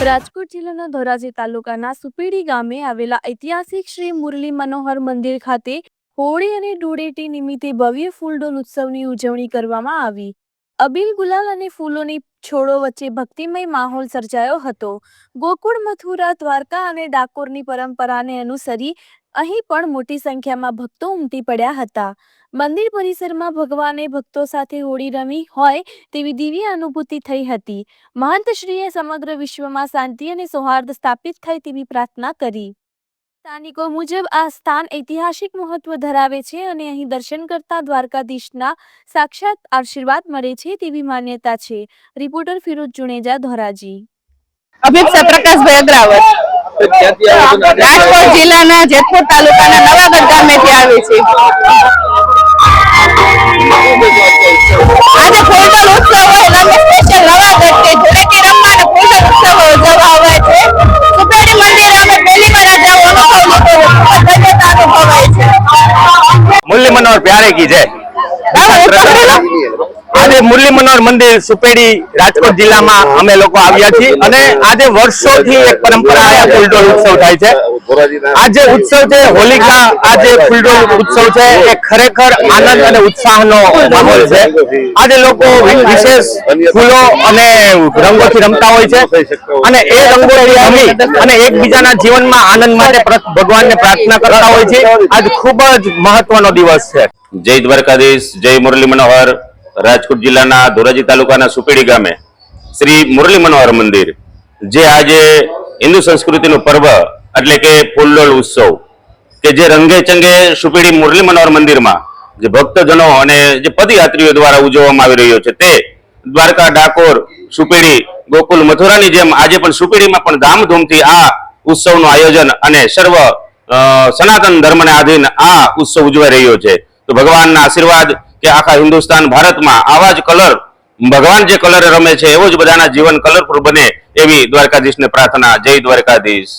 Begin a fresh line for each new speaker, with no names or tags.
રાજકોટ જિલ્લાના ધોરાજી તાલુકાના સુપેડી ગામે આવેલા ઐતિહાસિક શ્રી મુરલી મનોહર મંદિર ખાતે હોળી અને ધૂળેટી નિમિત્તે ભવ્ય ફૂલડોલ ઉત્સવની ઉજવણી કરવામાં આવી। અબીલ ગુલાલ અને ફૂલોની છોડો વચ્ચે ભક્તિમય માહોલ સર્જાયો હતો। ગોકુળ, મથુરા, દ્વારકા અને ડાકોરની પરંપરાને અનુસરી અહીં પણ મોટી સંખ્યામાં ભક્તો ઉમટી પડ્યા હતા। મંદિર પરિસરમાં ભગવાને ભક્તો સાથે હોળી રમી હોય તેવી દિવ્ય અનુભૂતિ થઈ હતી। મહંતશ્રીએ સમગ્ર વિશ્વમાં શાંતિ અને સૌહાર્દ સ્થાપિત થાય તેવી પ્રાર્થના કરી। સ્થાનિકો મુજબ આ સ્થાન ઐતિહાસિક મહત્વ ધરાવે છે અને અહીં દર્શન કરતા દ્વારકાધીશના સાક્ષાત આશીર્વાદ મળે છે તેવી માન્યતા છે। રિપોર્ટર ફિરોજ જુનેજા, ધોરાજી।
અભિપ્સા પ્રકાશભાઈ અગ્રાવત રાજકોટ જિલ્લાના જેતપુર તાલુકાના નવાગઢ ગામેથી આવે છે। આજે ફૂલડોલ ઉત્સવ હોય અમે સ્પેશિયલ નવાગઢથી ધૂળેટી રમવા અને ફૂલડોલ ઉત્સવ ઉજવવા આવે છે। સુપેડી મંદિરે અમે પહેલી વાર આજે અનુભવ લીધો, ખૂબ જ ધન્યતા અનુભવાય છે।
मुरली मनोहर प्यारे की जय। आज मुरली मनोहर मंदिर सुपेड़ी राजकोट जिला में अमे लोग आव्या छीए अने आज वर्षोथी एक परंपरा आ फूलडोल उत्सव थाय छे। आज उत्सव छे होलिका, आज फूलडोल उत्सव छे ए खरेखर आनंद अने उत्साहनो माहोल छे। आज लोको विशेष फूलो अने रंगोथी रमता होय छे अने ए रंगोथी रमी अने एकबीजाना जीवनमां आनंद माटे भगवानने प्रार्थना करता होय छे। आज खूब ज महत्वनो दिवस छे।
जय द्वारकाधीश, जय मुरली मनोहर। राजकोट जिल्लाना धोराजी तालुकाना सुपेड़ी गामे श्री मुरली मनोहर मंदिर जे आजे हिंदू संस्कृतिनुं पर्व एटले के फूलडोल उत्सव के जे रंगे चंगे सुपेड़ी मुरली मनोहर मंदिर में जे भक्तजनों अने जे पदयात्रीओ द्वारा उजववामां आवी रह्यो छे ते द्वारका, डाकोर, सुपेड़ी, गोकुल, मथुरानी जेम आजे पण सुपेड़ीमां पण धामधूमथी आ उत्सवनुं आयोजन अने सर्व सनातन धर्मने आधीन आ उत्सव उजवाई रह्यो छे। तो भगवानना आशीर्वाद के आखा हिंदुस्तान भारत में आवा ज कलर भगवान जे कलर रमे छे एवो ज बधाना जीवन कलरफुल बने एवी द्वारकाधीश ने प्रार्थना। जय द्वारकाधीश।